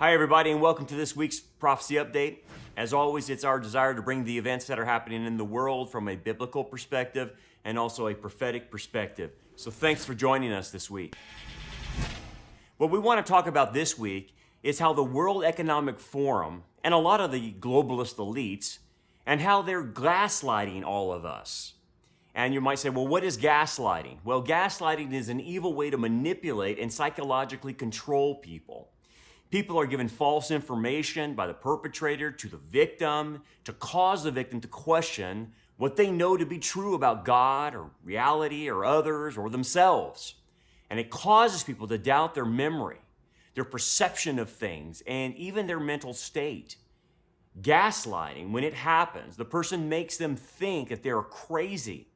Hi, everybody, and welcome to this week's Prophecy Update. As always, it's our desire to bring the events that are happening in the world from a biblical perspective and also a prophetic perspective. So thanks for joining us this week. What we want to talk about this week is how the World Economic Forum and a lot of the globalist elites and how they're gaslighting all of us. And you might say, well, what is gaslighting? Well, gaslighting is an evil way to manipulate and psychologically control people. People are given false information by the perpetrator to the victim to cause the victim to question what they know to be true about God or reality or others or themselves. And it causes people to doubt their memory, their perception of things, and even their mental state. Gaslighting, when it happens, the person makes them think that they're crazy,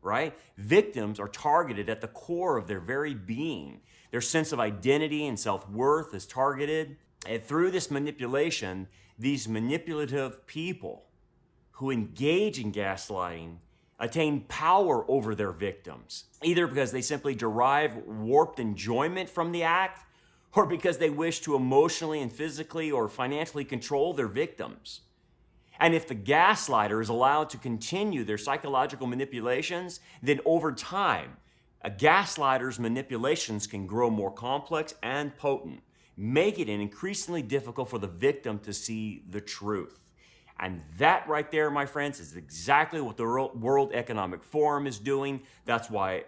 right? Victims are targeted at the core of their very being. Their sense of identity and self-worth is targeted. And through this manipulation, these manipulative people who engage in gaslighting attain power over their victims, either because they simply derive warped enjoyment from the act, or because they wish to emotionally and physically or financially control their victims. And if the gaslighter is allowed to continue their psychological manipulations, then over time, a gaslighter's manipulations can grow more complex and potent, making it increasingly difficult for the victim to see the truth. And that right there, my friends, is exactly what the World Economic Forum is doing. That's why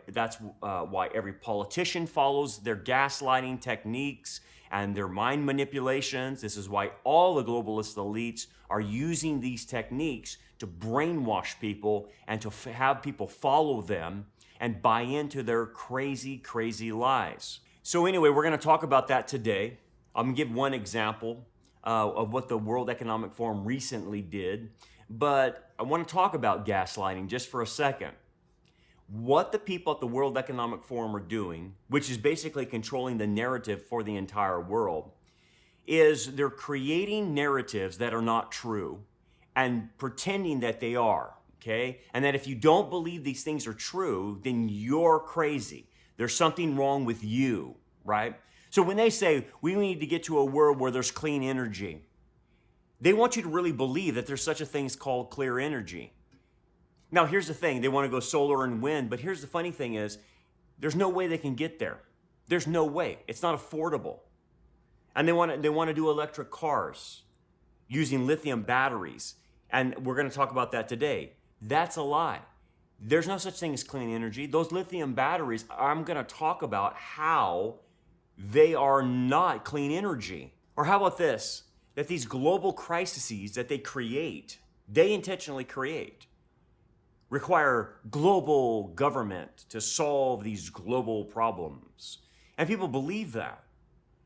every politician follows their gaslighting techniques and their mind manipulations. This is why all the globalist elites are using these techniques to brainwash people and to have people follow them and buy into their crazy, crazy lies. So anyway, we're going to talk about that today. I'm going to give one example of what the World Economic Forum recently did, but I want to talk about gaslighting just for a second. What the people at the World Economic Forum are doing, which is basically controlling the narrative for the entire world, is they're creating narratives that are not true and pretending that they are. Okay? And that if you don't believe these things are true, then you're crazy. There's something wrong with you, right? So when they say we need to get to a world where there's clean energy, they want you to really believe that there's such a thing called clear energy. Now, here's the thing. They want to go solar and wind, but here's the funny thing is there's no way they can get there. There's no way. It's not affordable. And they want to do electric cars using lithium batteries. And we're going to talk about that today. That's a lie. There's no such thing as clean energy. Those lithium batteries, I'm going to talk about how they are not clean energy. Or how about this? That these global crises that they create, they intentionally create, require global government to solve these global problems. And people believe that.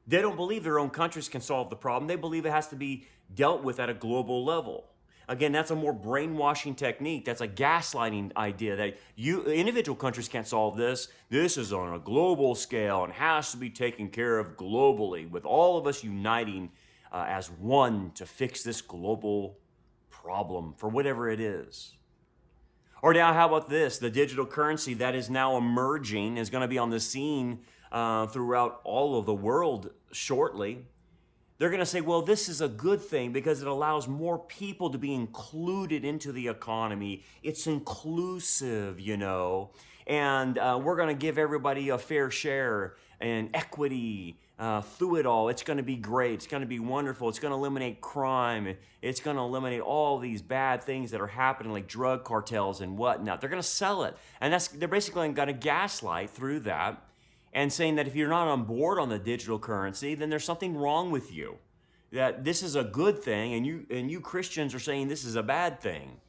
They don't believe their own countries can solve the problem. They believe it has to be dealt with at a global level. Again, that's a more brainwashing technique. That's a gaslighting idea that individual countries can't solve this. This is on a global scale and has to be taken care of globally, with all of us uniting as one to fix this global problem for whatever it is. Or now, how about this? The digital currency that is now emerging is going to be on the scene throughout all of the world shortly. They're going to say, well, this is a good thing because it allows more people to be included into the economy. It's inclusive, and we're going to give everybody a fair share and equity through it all. It's going to be great. It's going to be wonderful. It's going to eliminate crime. It's going to eliminate all these bad things that are happening, like drug cartels and whatnot. They're going to sell it. And they're basically going to gaslight through that, and saying that if you're not on board on the digital currency, then there's something wrong with you. That this is a good thing, and you Christians are saying this is a bad thing.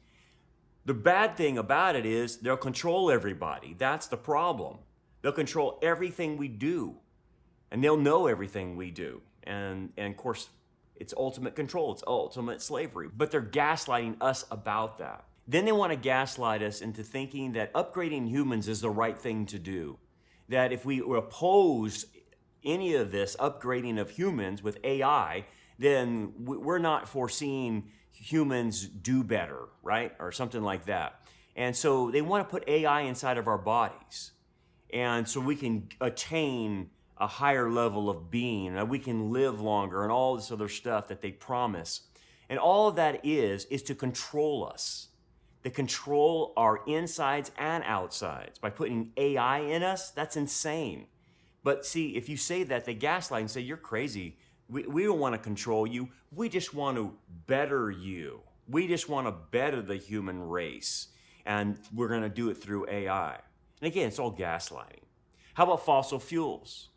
The bad thing about it is they'll control everybody. That's the problem. They'll control everything we do, and they'll know everything we do. And of course, it's ultimate control. It's ultimate slavery. But they're gaslighting us about that. Then they want to gaslight us into thinking that upgrading humans is the right thing to do. That if we oppose any of this upgrading of humans with AI, then we're not foreseeing humans do better, right? Or something like that. And so they want to put AI inside of our bodies. And so we can attain a higher level of being, that we can live longer and all this other stuff that they promise. And all of that is to control us, to control our insides and outsides. By putting AI in us, that's insane. But see, if you say that, they gaslight and say, you're crazy. We don't want to control you. We just want to better you. We just want to better the human race. And we're going to do it through AI. And again, it's all gaslighting. How about fossil fuels?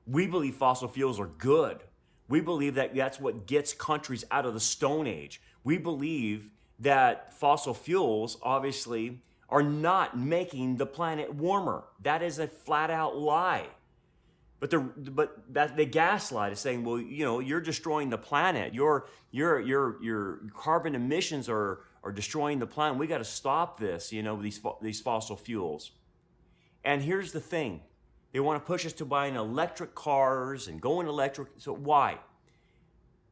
We believe fossil fuels are good. We believe that that's what gets countries out of the Stone Age. We believe that fossil fuels, obviously, are not making the planet warmer. That is a flat out lie. But they gaslight is saying, well, you know, you're destroying the planet. Your carbon emissions are destroying the planet. We got to stop this, you know, these fossil fuels. And here's the thing. They want to push us to buying electric cars and going electric. So why?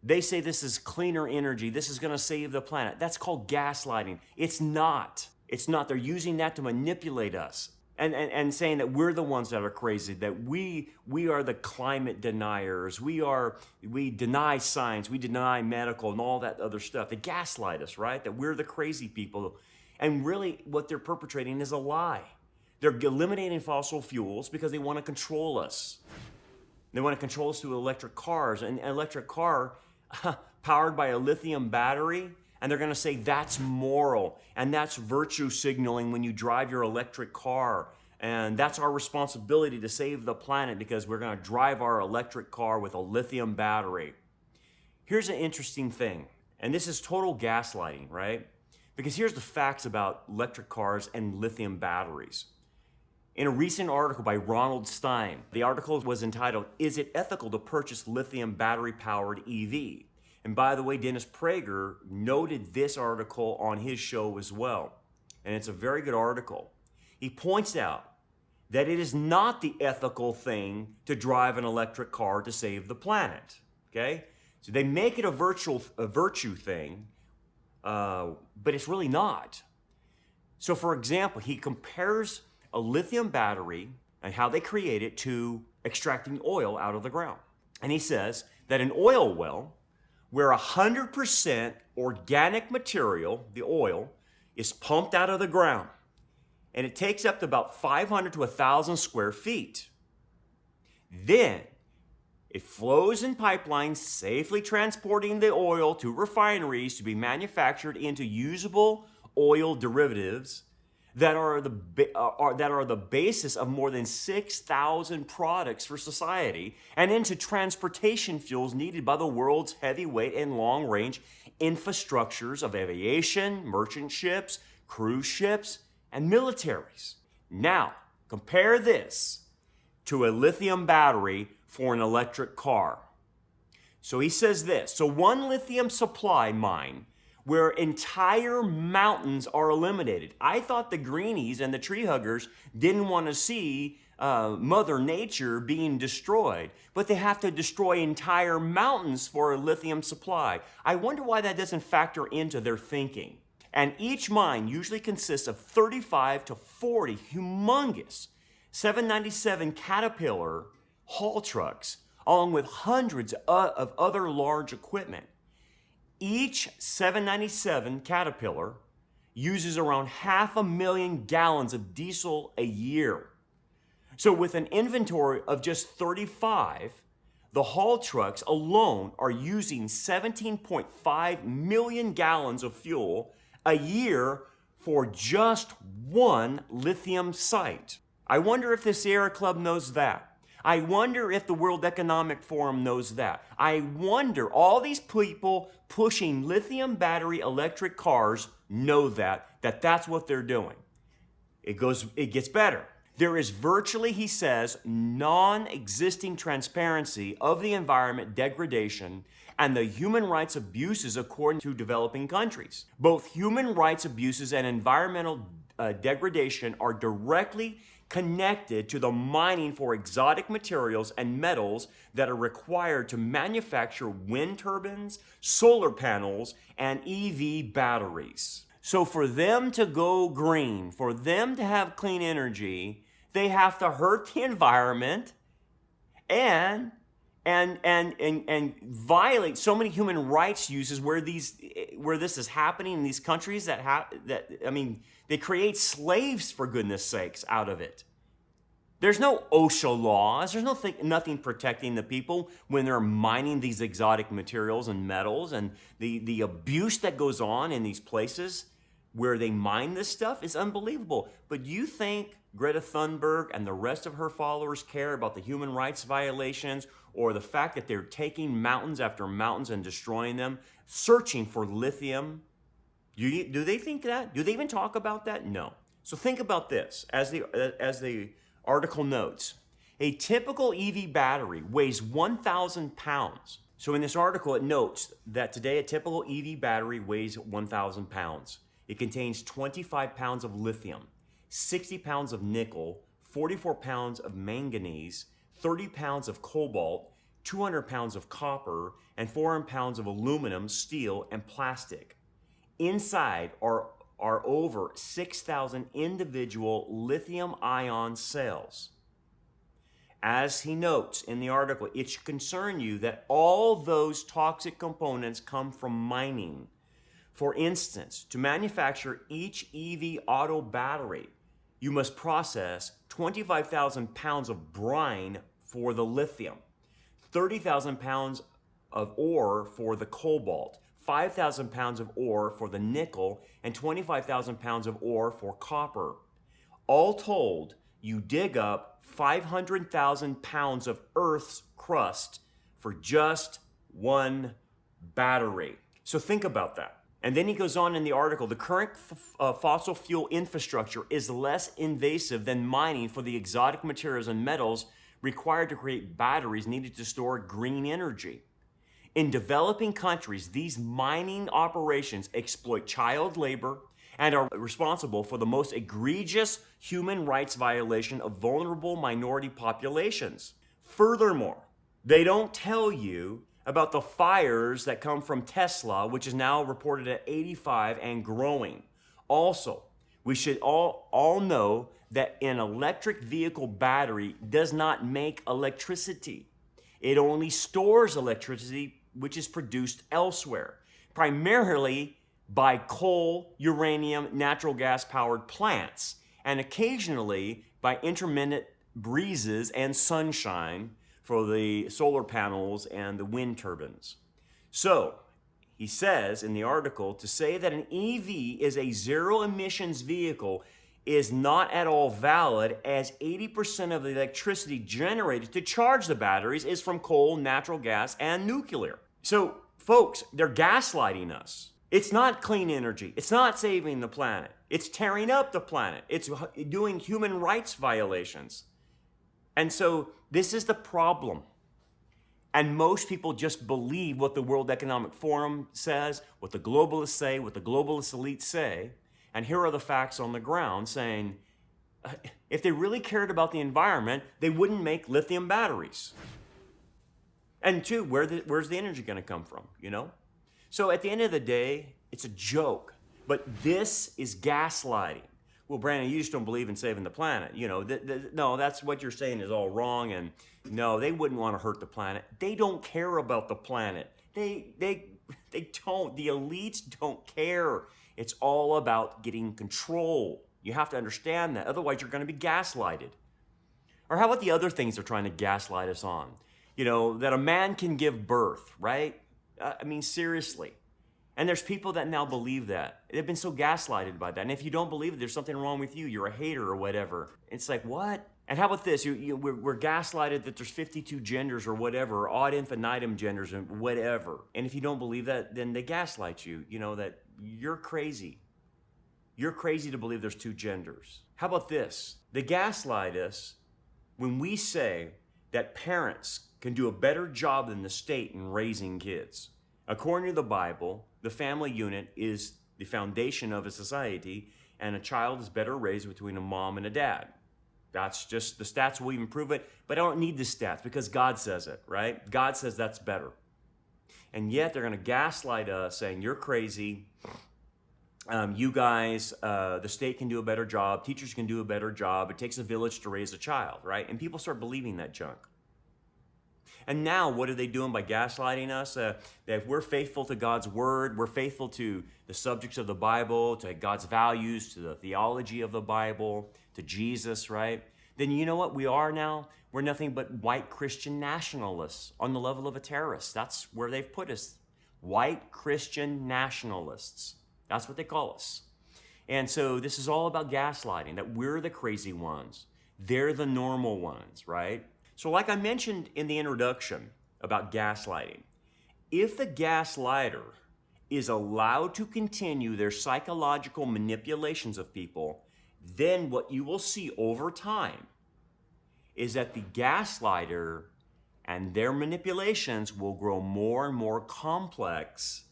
They say this is cleaner energy. This is going to save the planet. That's called gaslighting. It's not. It's not. They're using that to manipulate us. And saying that we're the ones that are crazy, that we are the climate deniers, we deny science, we deny medical and all that other stuff. They gaslight us, right? That we're the crazy people. And really what they're perpetrating is a lie. They're eliminating fossil fuels because they want to control us. They want to control us through electric cars. And an electric car powered by a lithium battery, and they're going to say that's moral and that's virtue signaling when you drive your electric car. And that's our responsibility to save the planet because we're going to drive our electric car with a lithium battery. Here's an interesting thing, and this is total gaslighting, right? Because here's the facts about electric cars and lithium batteries. In a recent article by Ronald Stein, the article was entitled, "Is it ethical to purchase lithium battery-powered EV?" And by the way, Dennis Prager noted this article on his show as well. And it's a very good article. He points out that it is not the ethical thing to drive an electric car to save the planet. Okay? So they make it a virtue thing, but it's really not. So for example, he compares a lithium battery and how they create it to extracting oil out of the ground. And he says that an oil well, where 100% organic material, the oil, is pumped out of the ground. And it takes up to about 500 to 1,000 square feet. Then it flows in pipelines, safely transporting the oil to refineries to be manufactured into usable oil derivatives that are the basis of more than 6,000 products for society, and into transportation fuels needed by the world's heavyweight and long-range infrastructures of aviation, merchant ships, cruise ships, and militaries. Now, compare this to a lithium battery for an electric car. So he says this, so one lithium supply mine where entire mountains are eliminated. I thought the greenies and the tree huggers didn't want to see Mother Nature being destroyed, but they have to destroy entire mountains for a lithium supply. I wonder why that doesn't factor into their thinking. And each mine usually consists of 35 to 40 humongous 797 Caterpillar haul trucks, along with hundreds of other large equipment. Each 797 Caterpillar uses around 500,000 gallons of diesel a year. So with an inventory of just 35, the haul trucks alone are using 17.5 million gallons of fuel a year for just one lithium site. I wonder if the Sierra Club knows that. I wonder if the World Economic Forum knows that. I wonder all these people pushing lithium battery electric cars know that's what they're doing. It gets better. There is virtually, he says, non-existing transparency of the environment degradation and the human rights abuses according to developing countries. Both human rights abuses and environmental degradation are directly connected to the mining for exotic materials and metals that are required to manufacture wind turbines, solar panels, and EV batteries. So for them to go green, for them to have clean energy, they have to hurt the environment and violate so many human rights uses where this is happening in these countries they create slaves, for goodness sakes, out of it. There's no OSHA laws. There's nothing protecting the people when they're mining these exotic materials and metals, and the abuse that goes on in these places where they mine this stuff is unbelievable. But you think Greta Thunberg and the rest of her followers care about the human rights violations or the fact that they're taking mountains after mountains and destroying them, searching for lithium? Do they think that? Do they even talk about that? No. So think about this. As the article notes, a typical EV battery weighs 1,000 pounds. So in this article, it notes that today a typical EV battery weighs 1,000 pounds. It contains 25 pounds of lithium, 60 pounds of nickel, 44 pounds of manganese, 30 pounds of cobalt, 200 pounds of copper, and 400 pounds of aluminum, steel, and plastic. Inside are over 6,000 individual lithium-ion cells. As he notes in the article, it should concern you that all those toxic components come from mining. For instance, to manufacture each EV auto battery, you must process 25,000 pounds of brine for the lithium, 30,000 pounds of ore for the cobalt, 5,000 pounds of ore for the nickel, and 25,000 pounds of ore for copper. All told, you dig up 500,000 pounds of Earth's crust for just one battery. So think about that. And then he goes on in the article, the current fossil fuel infrastructure is less invasive than mining for the exotic materials and metals required to create batteries needed to store green energy. In developing countries, these mining operations exploit child labor and are responsible for the most egregious human rights violation of vulnerable minority populations. Furthermore, they don't tell you about the fires that come from Tesla, which is now reported at 85 and growing. Also, we should all know that an electric vehicle battery does not make electricity. It only stores electricity which is produced elsewhere, primarily by coal, uranium, natural gas powered plants, and occasionally by intermittent breezes and sunshine for the solar panels and the wind turbines. So, he says in the article, to say that an EV is a zero emissions vehicle is not at all valid, as 80% of the electricity generated to charge the batteries is from coal, natural gas, and nuclear. So, folks, they're gaslighting us. It's not clean energy. It's not saving the planet. It's tearing up the planet. It's doing human rights violations. And so this is the problem. And most people just believe what the World Economic Forum says, what the globalists say, what the globalist elites say. And here are the facts on the ground saying, if they really cared about the environment, they wouldn't make lithium batteries. And two, where's the energy going to come from, you know? So at the end of the day, it's a joke. But this is gaslighting. Well, Brandon, you just don't believe in saving the planet. You know, no, that's what you're saying is all wrong. And no, they wouldn't want to hurt the planet. They don't care about the planet. They don't. The elites don't care. It's all about getting control. You have to understand that. Otherwise, you're going to be gaslighted. Or how about the other things they're trying to gaslight us on? You know, that a man can give birth, right? I mean, seriously. And there's people that now believe that. They've been so gaslighted by that. And if you don't believe it, there's something wrong with you. You're a hater or whatever. It's like, what? And how about this? We're gaslighted that there's 52 genders or whatever, or ad infinitum genders and whatever. And if you don't believe that, then they gaslight you. You know, that you're crazy. You're crazy to believe there's two genders. How about this? They gaslight us when we say that parents can do a better job than the state in raising kids. According to the Bible, the family unit is the foundation of a society, and a child is better raised between a mom and a dad. That's just, the stats will even prove it, but I don't need the stats because God says it, right? God says that's better. And yet they're going to gaslight us saying, you're crazy. You guys, the state can do a better job. Teachers can do a better job. It takes a village to raise a child, right? And people start believing that junk. And now, what are they doing by gaslighting us? That if we're faithful to God's word, we're faithful to the subjects of the Bible, to God's values, to the theology of the Bible, to Jesus, right? Then you know what we are now? We're nothing but white Christian nationalists on the level of a terrorist. That's where they've put us. White Christian nationalists. That's what they call us. And so this is all about gaslighting, that we're the crazy ones. They're the normal ones, right? So like I mentioned in the introduction about gaslighting, if the gaslighter is allowed to continue their psychological manipulations of people, then what you will see over time is that the gaslighter and their manipulations will grow more and more complex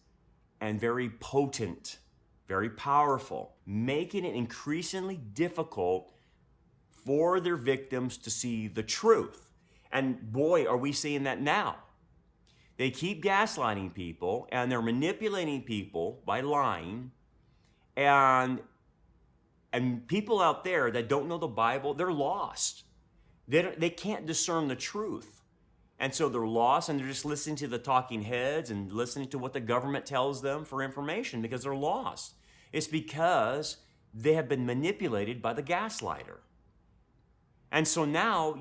and very potent, very powerful, making it increasingly difficult for their victims to see the truth. And boy, are we seeing that now. They keep gaslighting people and they're manipulating people by lying. And people out there that don't know the Bible, they're lost. They can't discern the truth. And so they're lost and they're just listening to the talking heads and listening to what the government tells them for information because they're lost. It's because they have been manipulated by the gaslighter. And so now,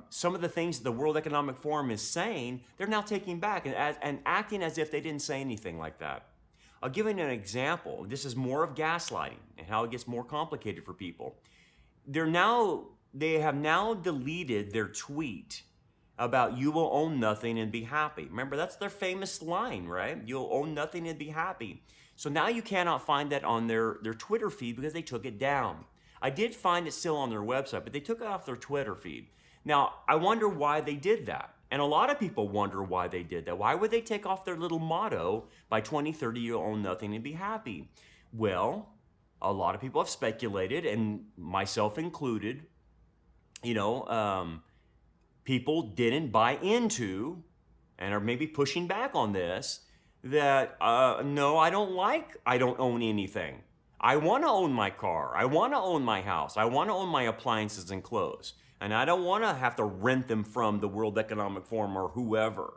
some of the things the World Economic Forum is saying, they're now taking back and acting as if they didn't say anything like that. I'll give you an example. This is more of gaslighting and how it gets more complicated for people. They have now deleted their tweet about you will own nothing and be happy. Remember, that's their famous line, right? You'll own nothing and be happy. So now you cannot find that on their Twitter feed because they took it down. I did find it still on their website, but they took it off their Twitter feed. Now, I wonder why they did that. And a lot of people wonder why they did that. Why would they take off their little motto, by 2030 you'll own nothing and be happy? Well, a lot of people have speculated, and myself included, people didn't buy into and are maybe pushing back on this, that no, I don't own anything. I want to own my car. I want to own my house. I want to own my appliances and clothes. And I don't want to have to rent them from the World Economic Forum or whoever.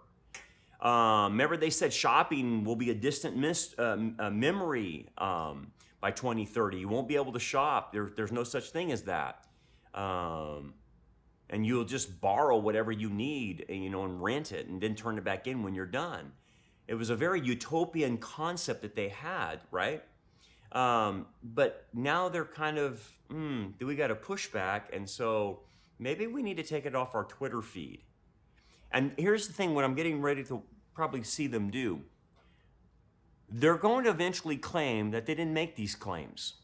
Remember they said shopping will be a distant memory by 2030. You won't be able to shop. There's no such thing as that. And you'll just borrow whatever you need, and rent it and then turn it back in when you're done. It was a very utopian concept that they had, right? But now they're kind of, we got to push back, and so maybe we need to take it off our Twitter feed. And here's the thing, what I'm getting ready to probably see them do. They're going to eventually claim that they didn't make these claims.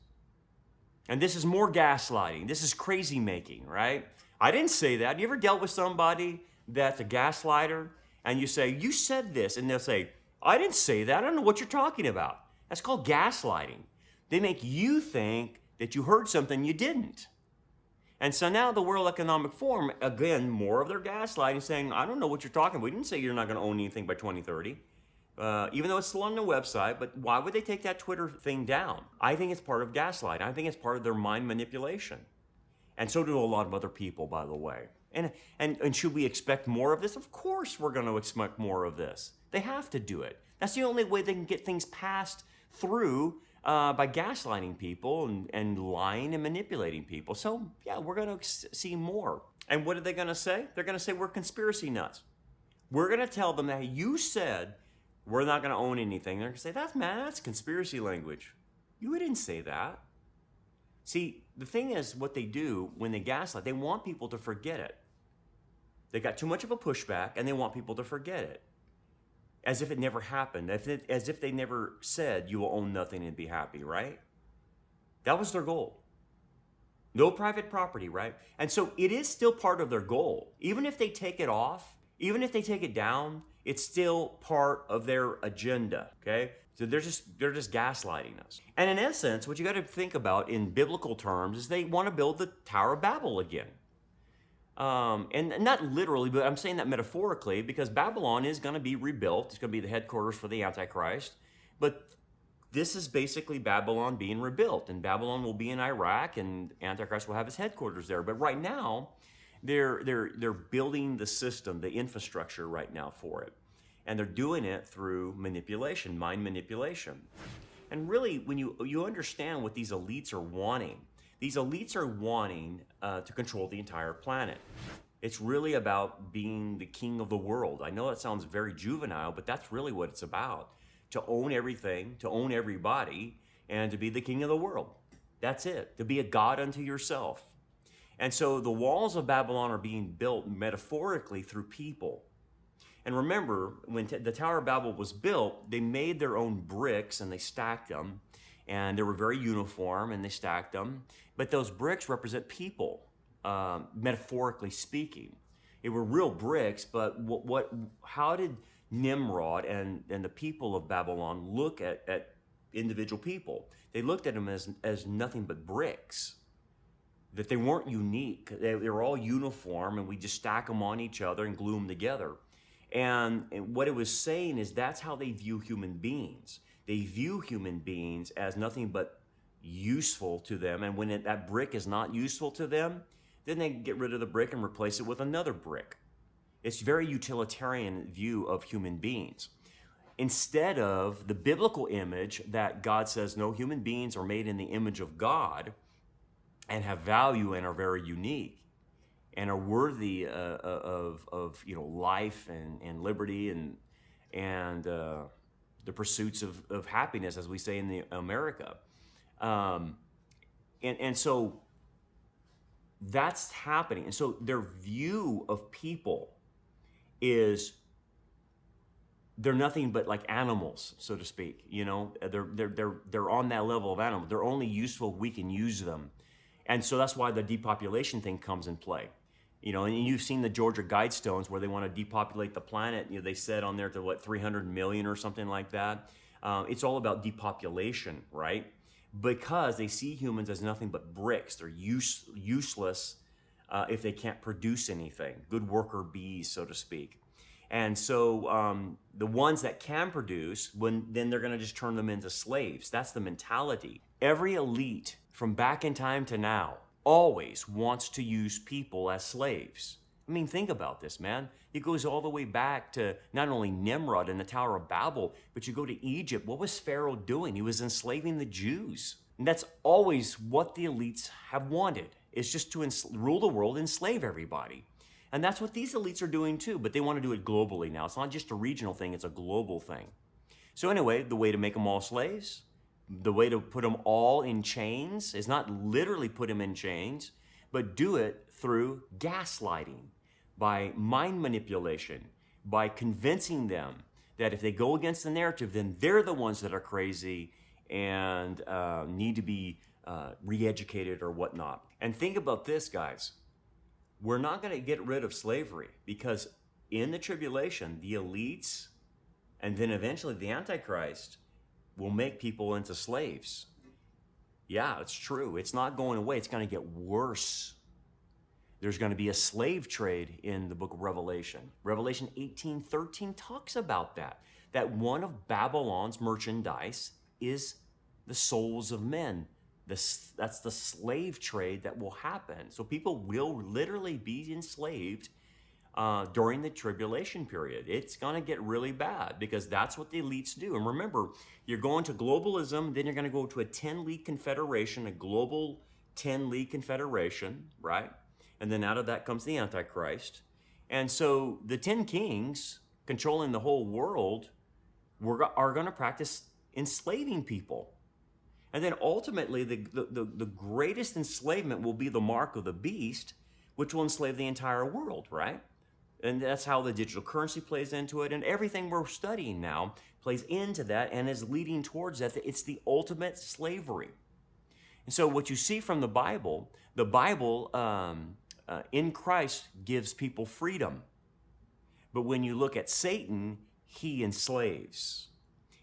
And this is more gaslighting. This is crazy making, right? I didn't say that. You ever dealt with somebody that's a gaslighter and you say, you said this, and they'll say, I didn't say that. I don't know what you're talking about. That's called gaslighting. They make you think that you heard something you didn't. And so now the World Economic Forum, again, more of their gaslighting, saying, I don't know what you're talking about. We didn't say you're not going to own anything by 2030, even though it's still on their website. But why would they take that Twitter thing down? I think it's part of gaslighting. I think it's part of their mind manipulation. And so do a lot of other people, by the way. And should we expect more of this? Of course we're going to expect more of this. They have to do it. That's the only way they can get things passed through by gaslighting people and lying and manipulating people. So, yeah, we're going to see more. And what are they going to say? They're going to say we're conspiracy nuts. We're going to tell them that you said we're not going to own anything. They're going to say, that's conspiracy language. You didn't say that. See, the thing is, what they do when they gaslight, they want people to forget it. They got too much of a pushback, and they want people to forget it. As if it never happened, as if they never said, you will own nothing and be happy, right? That was their goal. No private property, right? And so it is still part of their goal. Even if they take it off, even if they take it down, it's still part of their agenda, okay? So they're just gaslighting us. And in essence, what you got to think about in biblical terms is they want to build the Tower of Babel again. And not literally, but I'm saying that metaphorically because Babylon is going to be rebuilt. It's going to be the headquarters for the Antichrist. But this is basically Babylon being rebuilt. And Babylon will be in Iraq and Antichrist will have his headquarters there. But right now, They're building the system, the infrastructure right now for it. And they're doing it through manipulation, mind manipulation. And really, when you understand what these elites are wanting to control the entire planet. It's really about being the king of the world. I know that sounds very juvenile, but that's really what it's about. To own everything, to own everybody, and to be the king of the world. That's it, to be a god unto yourself. And so the walls of Babylon are being built metaphorically through people. And remember, when the Tower of Babel was built, they made their own bricks and they stacked them. And they were very uniform and they stacked them. But those bricks represent people, metaphorically speaking. They were real bricks, but how did Nimrod and the people of Babylon look at individual people? They looked at them as nothing but bricks. That they weren't unique. They were all uniform, and we just stack them on each other and glue them together. And what it was saying is that's how they view human beings. They view human beings as nothing but useful to them. And when that brick is not useful to them, then they get rid of the brick and replace it with another brick. It's a very utilitarian view of human beings. Instead of the biblical image that God says no human beings are made in the image of God and have value and are very unique and are worthy of life and liberty and the pursuits of happiness, as we say in America. And so that's happening. And so their view of people is they're nothing but like animals, so to speak. They're on that level of animal. They're only useful if we can use them. And so that's why the depopulation thing comes in play. And you've seen the Georgia Guidestones where they want to depopulate the planet. They said on there to 300 million or something like that. It's all about depopulation, right? Because they see humans as nothing but bricks. They're useless if they can't produce anything. Good worker bees, so to speak. And so the ones that can produce, then they're going to just turn them into slaves. That's the mentality. Every elite from back in time to now always wants to use people as slaves. I mean, think about this, man. It goes all the way back to not only Nimrod and the Tower of Babel, but you go to Egypt. What was Pharaoh doing? He was enslaving the Jews. And that's always what the elites have wanted. It's just to rule the world, enslave everybody. And that's what these elites are doing too, but they want to do it globally now. It's not just a regional thing, it's a global thing. So anyway, the way to make them all slaves, the way to put them all in chains is not literally put them in chains, but do it through gaslighting, by mind manipulation, by convincing them that if they go against the narrative, then they're the ones that are crazy and need to be re-educated or whatnot. And think about this, guys. We're not going to get rid of slavery because in the tribulation, the elites and then eventually the Antichrist will make people into slaves. Yeah, it's true. It's not going away. It's going to get worse. There's going to be a slave trade in the book of Revelation. Revelation 18:13 talks about that one of Babylon's merchandise is the souls of men. That's the slave trade that will happen. So people will literally be enslaved during the tribulation period. It's going to get really bad because that's what the elites do. And remember, you're going to globalism, then you're going to go to a 10-league confederation, a global 10-league confederation, right? And then out of that comes the Antichrist. And so the 10 kings controlling the whole world are going to practice enslaving people. And then ultimately, the greatest enslavement will be the mark of the beast, which will enslave the entire world, right? And that's how the digital currency plays into it. And everything we're studying now plays into that and is leading towards that. It's the ultimate slavery. And so what you see from the Bible in Christ gives people freedom. But when you look at Satan, he enslaves.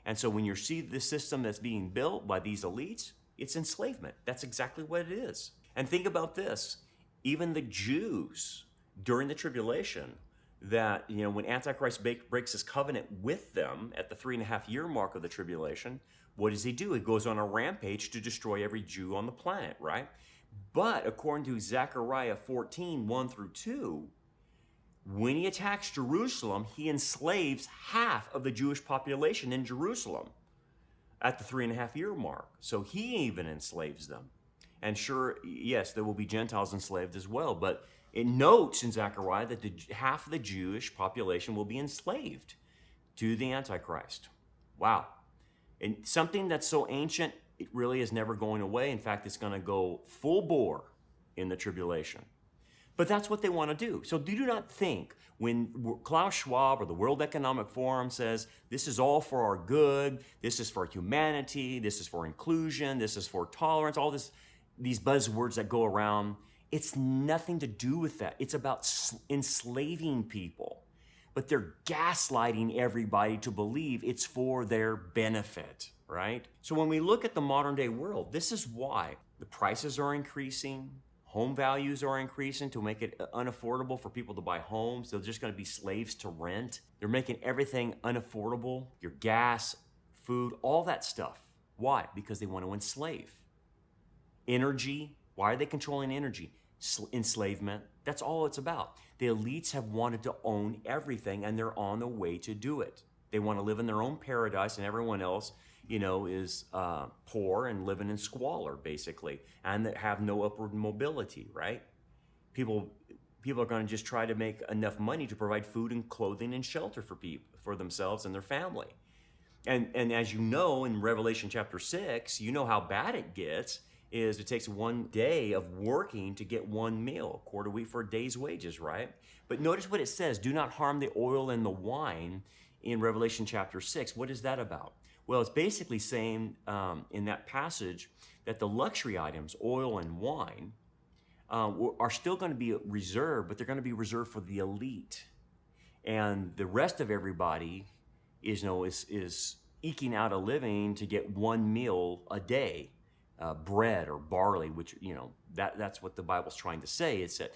And so when you see the system that's being built by these elites, it's enslavement. That's exactly what it is. And think about this. Even the Jews during the tribulation, that, when Antichrist breaks his covenant with them at the 3.5-year mark of the tribulation, what does he do? He goes on a rampage to destroy every Jew on the planet, right? But according to Zechariah 14, 1 through 2, when he attacks Jerusalem, he enslaves half of the Jewish population in Jerusalem at the 3.5-year mark. So he even enslaves them. And sure, yes, there will be Gentiles enslaved as well, but it notes in Zechariah that half of the Jewish population will be enslaved to the Antichrist. Wow. And something that's so ancient, it really is never going away. In fact, it's going to go full bore in the tribulation. But that's what they want to do. So do not think when Klaus Schwab or the World Economic Forum says this is all for our good, this is for humanity, this is for inclusion, this is for tolerance, all these buzzwords that go around, it's nothing to do with that. It's about enslaving people. But they're gaslighting everybody to believe it's for their benefit, right? So when we look at the modern day world, this is why the prices are increasing, home values are increasing to make it unaffordable for people to buy homes. They're just going to be slaves to rent. They're making everything unaffordable, your gas, food, all that stuff. Why? Because they want to enslave. Energy, why are they controlling energy? Enslavement, that's all it's about. The elites have wanted to own everything, and they're on the way to do it. They want to live in their own paradise, and everyone else, is poor and living in squalor, basically, and that have no upward mobility, right? People are going to just try to make enough money to provide food and clothing and shelter for themselves and their family. And as you know, in Revelation chapter 6, you know how bad it gets. Is it takes one day of working to get one meal, a quarter wheat for a day's wages, right? But notice what it says, do not harm the oil and the wine in Revelation chapter 6. What is that about? Well, it's basically saying in that passage that the luxury items, oil and wine, are still going to be reserved, but they're going to be reserved for the elite. And the rest of everybody is eking out a living to get one meal a day. Bread or barley, which, that's what the Bible's trying to say. It's that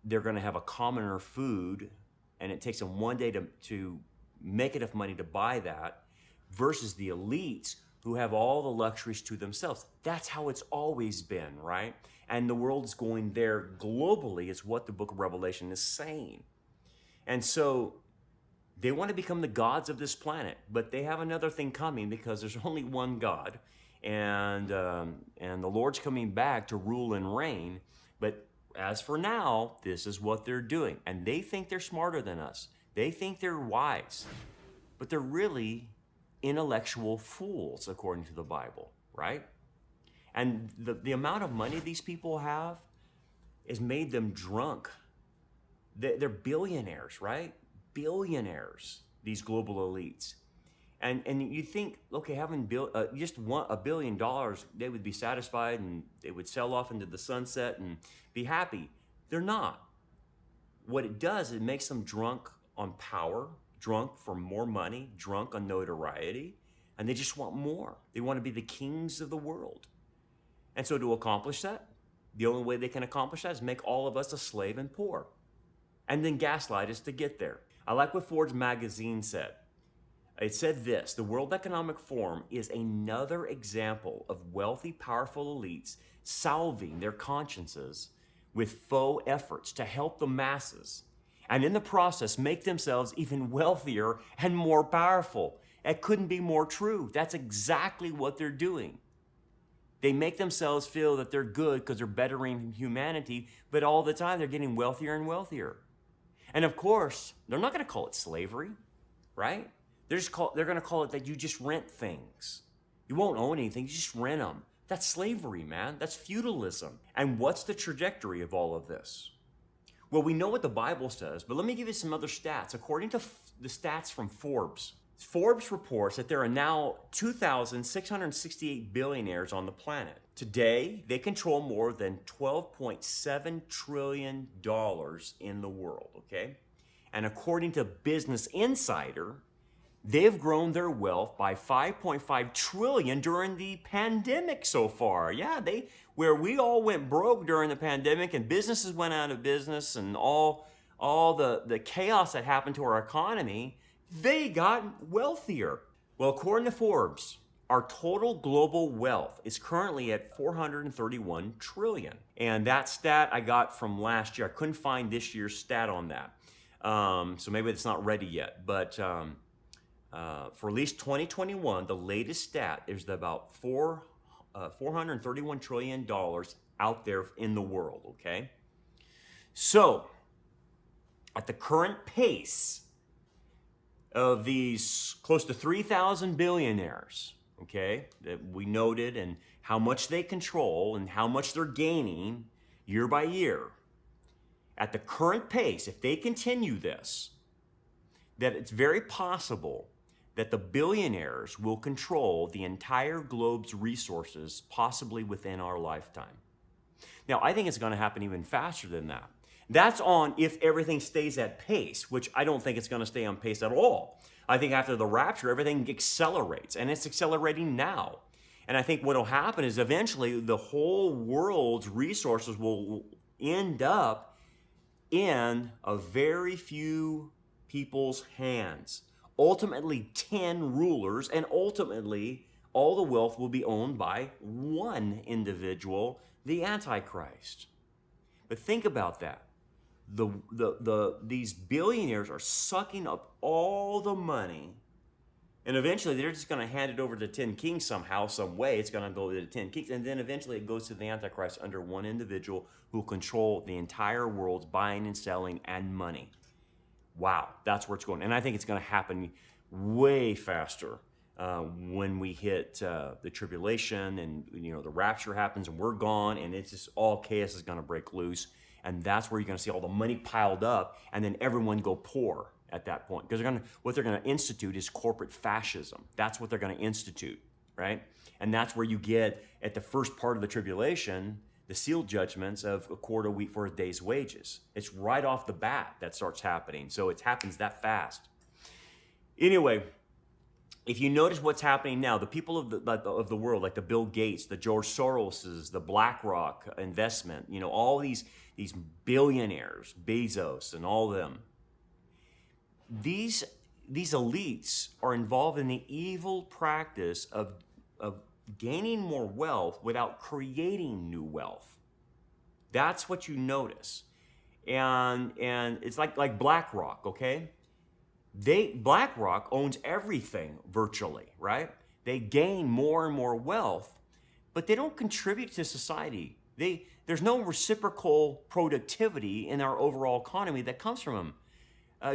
they're going to have a commoner food, and it takes them one day to make enough money to buy that, versus the elites who have all the luxuries to themselves. That's how it's always been, right? And the world's going there globally, is what the book of Revelation is saying. And so they want to become the gods of this planet, but they have another thing coming, because there's only one God. And the Lord's coming back to rule and reign. But as for now, this is what they're doing. And they think they're smarter than us. They think they're wise. But they're really intellectual fools, according to the Bible, right? And the amount of money these people have has made them drunk. They're billionaires, right? Billionaires, these global elites. And you think, okay, having just $1 billion, they would be satisfied and they would sell off into the sunset and be happy. They're not. What it does, it makes them drunk on power, drunk for more money, drunk on notoriety, and they just want more. They want to be the kings of the world. And so to accomplish that, the only way they can accomplish that is make all of us a slave and poor, and then gaslight us to get there. I like what Forbes magazine said. It said this: the World Economic Forum is another example of wealthy, powerful elites salving their consciences with faux efforts to help the masses, and in the process make themselves even wealthier and more powerful. It couldn't be more true. That's exactly what they're doing. They make themselves feel that they're good because they're bettering humanity, but all the time they're getting wealthier and wealthier. And of course, they're not going to call it slavery, right? They're going to call it that you just rent things. You won't own anything, you just rent them. That's slavery, man. That's feudalism. And what's the trajectory of all of this? Well, we know what the Bible says, but let me give you some other stats. According to the stats from Forbes, Forbes reports that there are now 2,668 billionaires on the planet. Today, they control more than $12.7 trillion in the world, okay? And according to Business Insider, they've grown their wealth by $5.5 trillion during the pandemic so far. Yeah, where we all went broke during the pandemic and businesses went out of business and all the chaos that happened to our economy, they got wealthier. Well, according to Forbes, Our total global wealth is currently at 431 trillion. And that stat I got from last year. I couldn't find this year's stat on that. So maybe it's not ready yet. But for at least 2021, the latest stat is about $431 trillion out there in the world, okay? So, at the current pace of these close to 3,000 billionaires, okay, that we noted, and how much they control and how much they're gaining year by year, at the current pace, if they continue this, that it's very possible that the billionaires will control the entire globe's resources, possibly within our lifetime. Now, I think it's going to happen even faster than that. That's on if everything stays at pace, which I don't think it's going to stay on pace at all. I think after the rapture, everything accelerates, and it's accelerating now. And I think what will happen is eventually the whole world's resources will end up in a very few people's hands. Ultimately 10 rulers, and ultimately all the wealth will be owned by one individual, the Antichrist. But think about that. These billionaires are sucking up all the money, and eventually they're just going to hand it over to 10 kings somehow, some way. It's going to go to the 10 kings, and then eventually it goes to the Antichrist under one individual who will control the entire world's buying and selling and money. Wow, that's where it's going. And I think it's going to happen way faster when we hit the tribulation, and the rapture happens and we're gone, and it's just all chaos is going to break loose. And that's where you're going to see all the money piled up, and then everyone go poor at that point. Because what they're going to institute is corporate fascism. That's what they're going to institute, right? And that's where you get, at the first part of the tribulation, the sealed judgments of a quart of wheat for a day's wages. It's right off the bat that starts happening. So it happens that fast. Anyway, if you notice what's happening now, the people of the world, like the Bill Gates, the George Soroses, the BlackRock investment, all these billionaires, Bezos and all of them, these elites are involved in the evil practice of gaining more wealth without creating new wealth. That's what you notice. And it's like BlackRock, okay? BlackRock owns everything virtually, right? They gain more and more wealth, but they don't contribute to society. There's no reciprocal productivity in our overall economy that comes from them.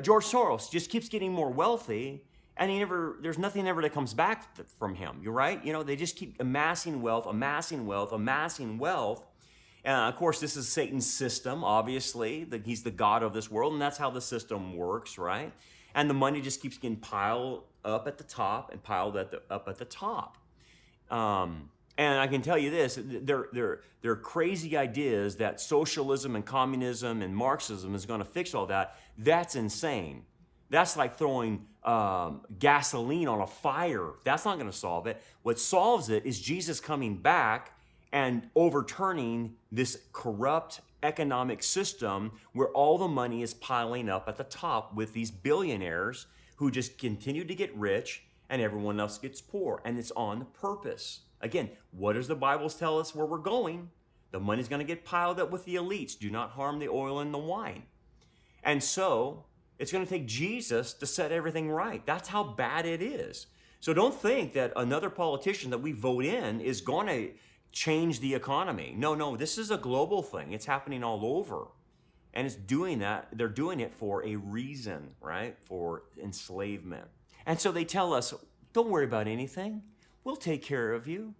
George Soros just keeps getting more wealthy, and there's nothing ever that comes back from him. You're right. They just keep amassing wealth. Of course, this is Satan's system, obviously. He's the god of this world, and that's how the system works, right? And the money just keeps getting piled up at the top and piled up at the top. And I can tell you this, they're crazy ideas that socialism and communism and Marxism is going to fix all that. That's insane. That's like throwing gasoline on a fire. That's not going to solve it. What solves it is Jesus coming back and overturning this corrupt economic system where all the money is piling up at the top with these billionaires who just continue to get rich and everyone else gets poor. And it's on purpose. Again, what does the Bible tell us where we're going? The money's going to get piled up with the elites. Do not harm the oil and the wine. And so it's going to take Jesus to set everything right. That's how bad it is. So don't think that another politician that we vote in is going to change the economy. No, this is a global thing. It's happening all over. And it's doing that. They're doing it for a reason, right? For enslavement. And so they tell us, don't worry about anything. We'll take care of you.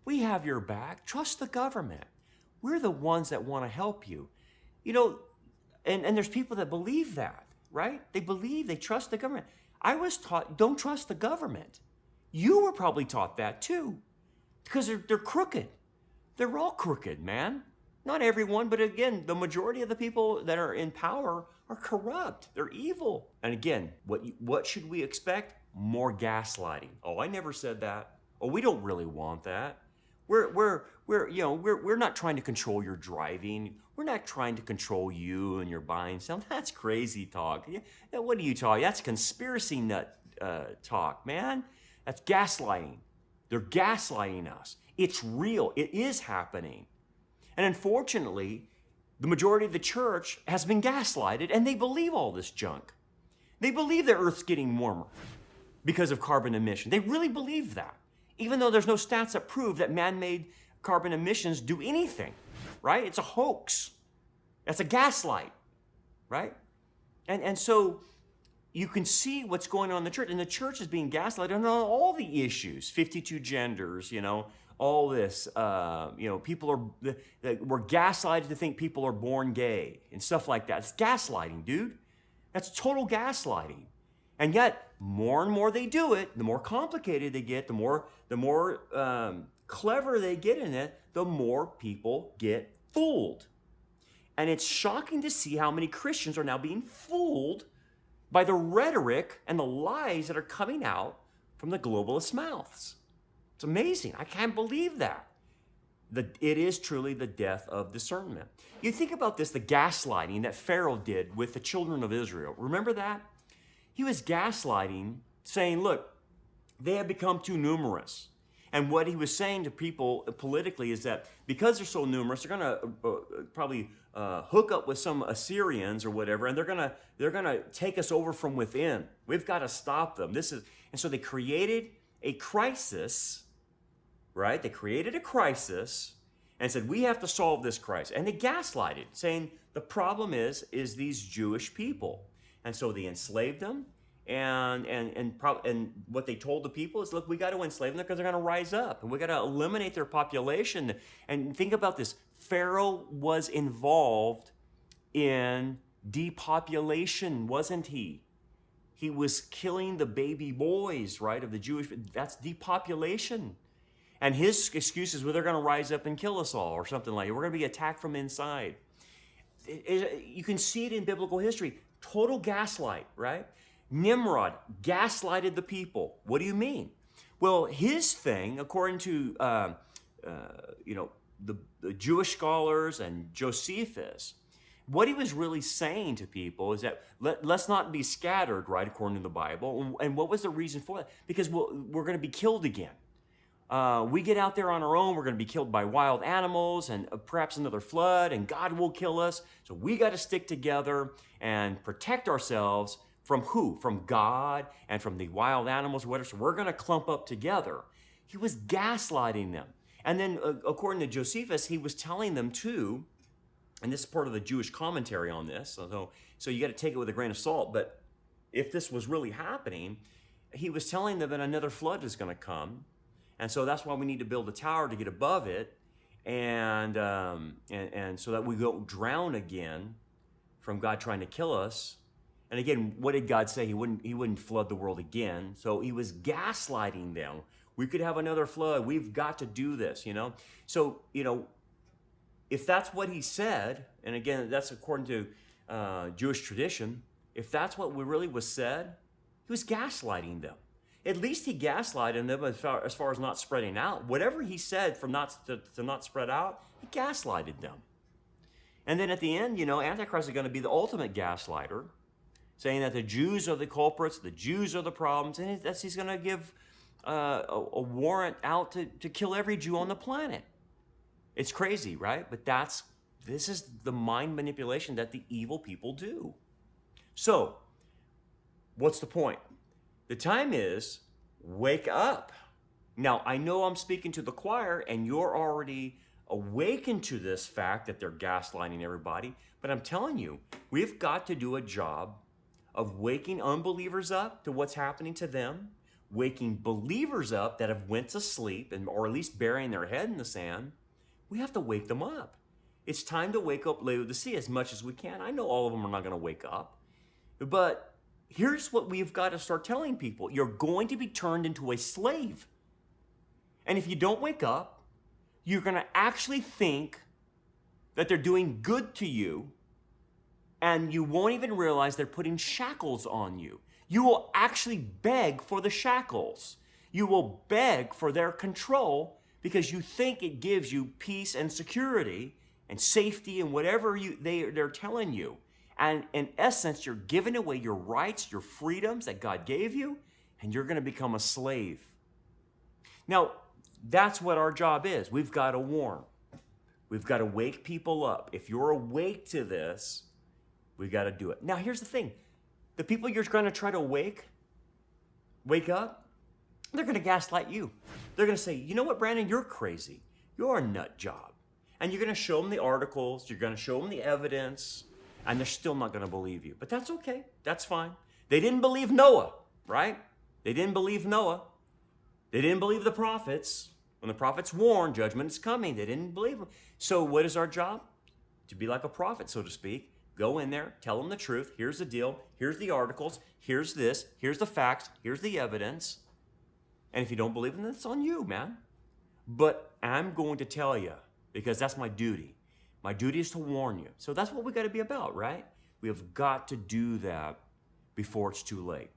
We have your back. Trust the government. We're the ones that want to help you. And there's people that believe that, right? They trust the government. I was taught, don't trust the government. You were probably taught that too, because they're crooked. They're all crooked, man. Not everyone, but again, the majority of the people that are in power are corrupt. They're evil. And again, what should we expect? More gaslighting. Oh, I never said that. Oh, we don't really want that. We're not trying to control your driving. We're not trying to control you and your buying stuff. That's crazy talk. Yeah, what are you talking? That's conspiracy nut talk, man. That's gaslighting. They're gaslighting us. It's real. It is happening. And unfortunately, the majority of the church has been gaslighted, and they believe all this junk. They believe the Earth's getting warmer because of carbon emission. They really believe that, even though there's no stats that prove that man-made carbon emissions do anything, right? It's a hoax. That's a gaslight, right? And so you can see what's going on in the church, and the church is being gaslighted on all the issues, 52 genders, all this, people we're gaslighted to think people are born gay and stuff like that. It's gaslighting, dude. That's total gaslighting. And yet, more and more they do it, the more complicated they get, the more clever they get in it, the more people get fooled. And it's shocking to see how many Christians are now being fooled by the rhetoric and the lies that are coming out from the globalists' mouths. It's amazing. I can't believe that. It is truly the death of discernment. You think about this, the gaslighting that Pharaoh did with the children of Israel. Remember that? He was gaslighting, saying, look, they have become too numerous. And what he was saying to people politically is that because they're so numerous, they're going to probably hook up with some Assyrians or whatever, and they're gonna take us over from within. We've got to stop them. And so they created a crisis, right? They created a crisis and said, we have to solve this crisis. And they gaslighted, saying the problem is these Jewish people. And so they enslaved them. And what they told the people is, look, we got to enslave them because they're going to rise up, and we got to eliminate their population. And think about this: Pharaoh was involved in depopulation, wasn't he? He was killing the baby boys, right, of the Jewish. That's depopulation. And his excuse is, well, they're going to rise up and kill us all, or something like that. We're going to be attacked from inside. You can see it in biblical history. Total gaslight, right? Nimrod gaslighted the people. What do you mean? Well, his thing, according to the Jewish scholars and Josephus, what he was really saying to people is that let's not be scattered, right, according to the Bible. And what was the reason for that? Because we're going to be killed again. We get out there on our own, we're going to be killed by wild animals and perhaps another flood, and God will kill us. So we got to stick together and protect ourselves from who? From God and from the wild animals or whatever. So we're going to clump up together. He was gaslighting them. And then according to Josephus, he was telling them too, and this is part of the Jewish commentary on this, so you got to take it with a grain of salt, but if this was really happening, he was telling them that another flood is going to come. And so that's why we need to build a tower to get above it, and so that we don't drown again from God trying to kill us. And again, what did God say? He wouldn't flood the world again. So he was gaslighting them. We could have another flood. We've got to do this, So, if that's what he said, and again, that's according to Jewish tradition, if that's what really was said, he was gaslighting them. At least he gaslighted them as far as not spreading out. Whatever he said to not spread out, he gaslighted them. And then at the end, Antichrist is going to be the ultimate gaslighter, saying that the Jews are the culprits, the Jews are the problems, and he's going to give a warrant out to kill every Jew on the planet. It's crazy, right? But this is the mind manipulation that the evil people do. So, what's the point? The time is, wake up. Now, I know I'm speaking to the choir, and you're already awakened to this fact that they're gaslighting everybody, but I'm telling you, we've got to do a job of waking unbelievers up to what's happening to them, waking believers up that have went to sleep, or at least burying their head in the sand. We have to wake them up. It's time to wake up Laodicea as much as we can. I know all of them are not going to wake up, but here's what we've got to start telling people. You're going to be turned into a slave. And if you don't wake up, you're going to actually think that they're doing good to you, and you won't even realize they're putting shackles on you. You will actually beg for the shackles. You will beg for their control because you think it gives you peace and security and safety and whatever they're telling you. And in essence, you're giving away your rights, your freedoms that God gave you, and you're going to become a slave. Now, That's what our job is. We've got to warn. We've got to wake people up. If you're awake to this, we've got to do it. Now, here's the thing. The people you're going to try to wake up, they're going to gaslight you. They're going to say, you know what, Brandon, you're crazy. You're a nut job. And you're going to show them the articles. You're going to show them the evidence. And they're still not going to believe you. But that's okay. That's fine. They didn't believe Noah, right? They didn't believe Noah. They didn't believe the prophets. When the prophets warned, judgment is coming. They didn't believe them. So what is our job? To be like a prophet, so to speak. Go in there, tell them the truth. Here's the deal. Here's the articles. Here's this. Here's the facts. Here's the evidence. And if you don't believe them, that's on you, man. But I'm going to tell you, because that's my duty. My duty is to warn you. So that's what we got to be about, right? We have got to do that before it's too late.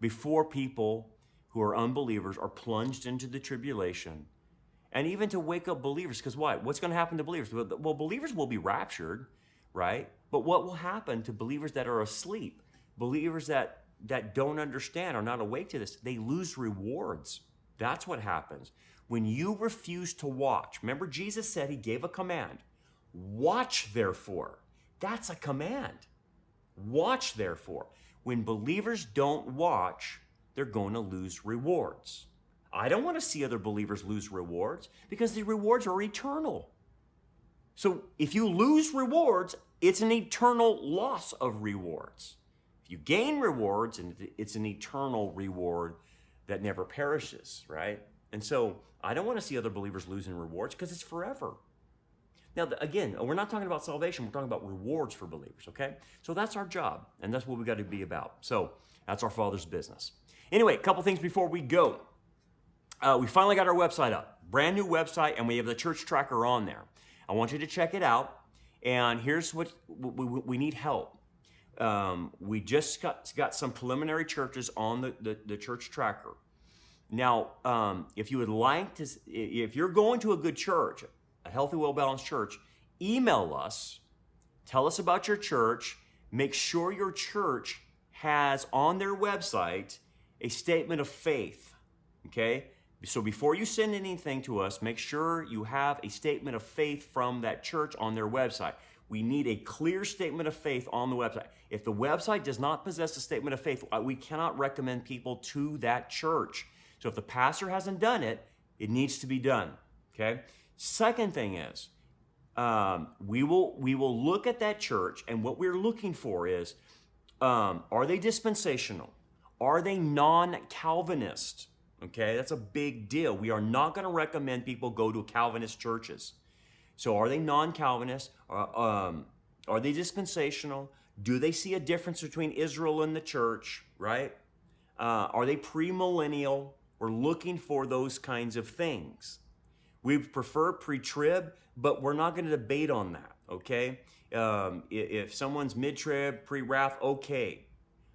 Before people who are unbelievers are plunged into the tribulation, and even to wake up believers, because what? What's going to happen to believers? Well, believers will be raptured, right? But what will happen to believers that are asleep? Believers that don't understand, are not awake to this, they lose rewards. That's what happens. When you refuse to watch, remember Jesus said he gave a command. Watch therefore. That's a command. Watch therefore. When believers don't watch, they're going to lose rewards. I don't want to see other believers lose rewards because the rewards are eternal. So if you lose rewards, it's an eternal loss of rewards. If you gain rewards, and it's an eternal reward that never perishes, right? And so I don't want to see other believers losing rewards because it's forever. Now, again, we're not talking about salvation. We're talking about rewards for believers, okay? So that's our job, and that's what we got to be about. So that's our Father's business. Anyway, a couple things before we go. We finally got our website up. Brand new website, and we have the church tracker on there. I want you to check it out, and here's what we need help. We just got some preliminary churches on the church tracker. Now, if you would like to, if you're going to a good church, a healthy, well-balanced church, email us, tell us about your church, make sure your church has on their website a statement of faith, okay? So before you send anything to us, make sure you have a statement of faith from that church on their website. We need a clear statement of faith on the website. If the website does not possess a statement of faith, we cannot recommend people to that church. So if the pastor hasn't done it, it needs to be done, okay? Second thing is, we will look at that church, and what we're looking for is, are they dispensational? Are they non-Calvinist? Okay, that's a big deal. We are not going to recommend people go to Calvinist churches. So are they non-Calvinist? Are they dispensational? Do they see a difference between Israel and the church, right? Are they premillennial? We're looking for those kinds of things. We prefer pre-trib, but we're not going to debate on that, okay? If someone's mid-trib, pre-wrath, okay.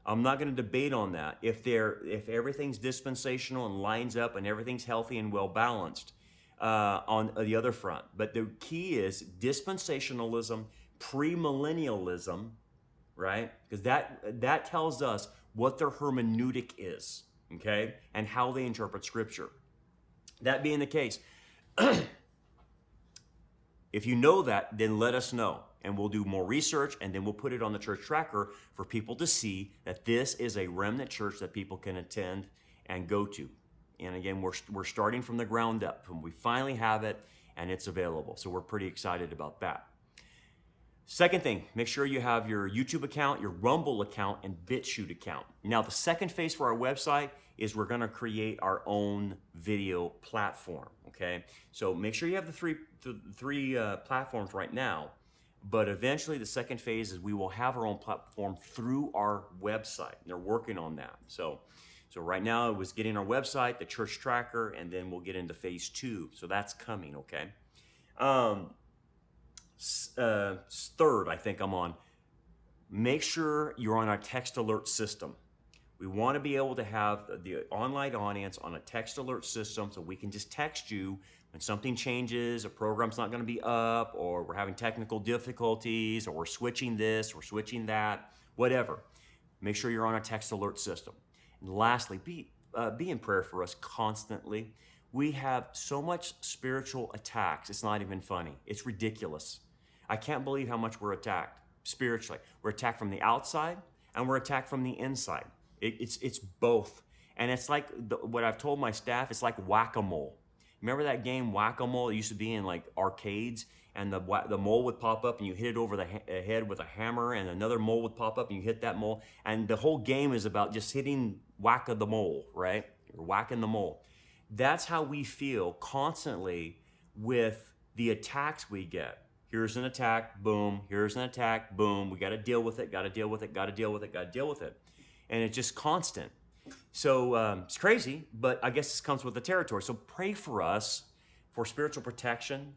I'm not going to debate on that. If everything's dispensational and lines up and everything's healthy and well-balanced on the other front. But the key is dispensationalism, premillennialism, right? Because that tells us what their hermeneutic is, okay? And how they interpret Scripture. That being the case, if you know that, then let us know. And we'll do more research, and then we'll put it on the church tracker for people to see that this is a remnant church that people can attend and go to. And again, we're starting from the ground up, and we finally have it, and it's available. So we're pretty excited about that. Second thing, make sure you have your YouTube account, your Rumble account, and BitChute account. Now, the second phase for our website is we're going to create our own video platform, okay? So make sure you have the three platforms right now. But eventually, the second phase is we will have our own platform through our website. And they're working on that. So right now, it was getting our website, the church tracker, and then we'll get into phase 2. So that's coming, okay? Third, I think I'm on. Make sure you're on our text alert system. We want to be able to have the online audience on a text alert system so we can just text you when something changes, a program's not going to be up, or we're having technical difficulties, or we're switching this, or switching that, whatever. Make sure you're on a text alert system. And lastly, be in prayer for us constantly. We have so much spiritual attacks. It's not even funny. It's ridiculous. I can't believe how much we're attacked spiritually. We're attacked from the outside and we're attacked from the inside. It's both. And it's like what I've told my staff, it's like whack-a-mole. Remember that game whack-a-mole? It used to be in like arcades, and the mole would pop up and you hit it over the head with a hammer, and another mole would pop up and you hit that mole. And the whole game is about just hitting the mole, right? You're whacking the mole. That's how we feel constantly with the attacks we get. Here's an attack, boom. Here's an attack, boom. We got to deal with it, got to deal with it, got to deal with it, got to deal with it. And it's just constant. So it's crazy, but I guess this comes with the territory. So pray for us for spiritual protection,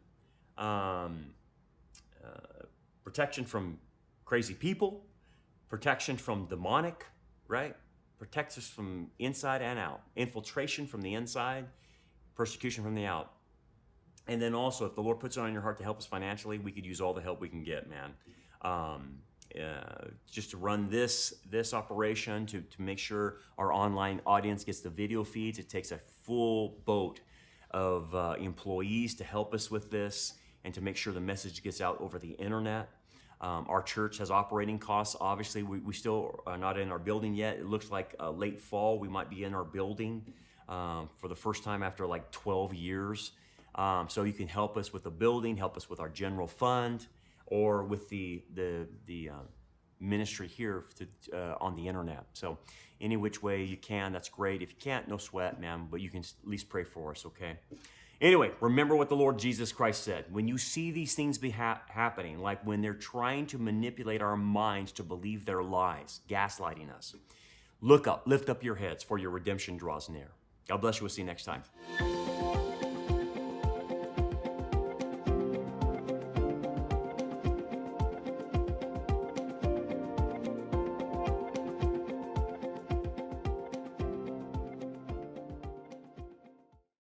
protection from crazy people, protection from demonic, right? Protects us from inside and out. Infiltration from the inside, persecution from the out. And then also, if the Lord puts it on your heart to help us financially, we could use all the help we can get, man. Just to run this operation, to make sure our online audience gets the video feeds. It takes a full boat of employees to help us with this and to make sure the message gets out over the internet. Our church has operating costs. Obviously, we still are not in our building yet. It looks like late fall we might be in our building for the first time after like 12 years. So you can help us with the building, help us with our general fund, or with the ministry here on the internet. So any which way you can, that's great. If you can't, no sweat, man, but you can at least pray for us, okay? Anyway, remember what the Lord Jesus Christ said. When you see these things be happening, like when they're trying to manipulate our minds to believe their lies, gaslighting us, look up, lift up your heads, for your redemption draws near. God bless you. We'll see you next time.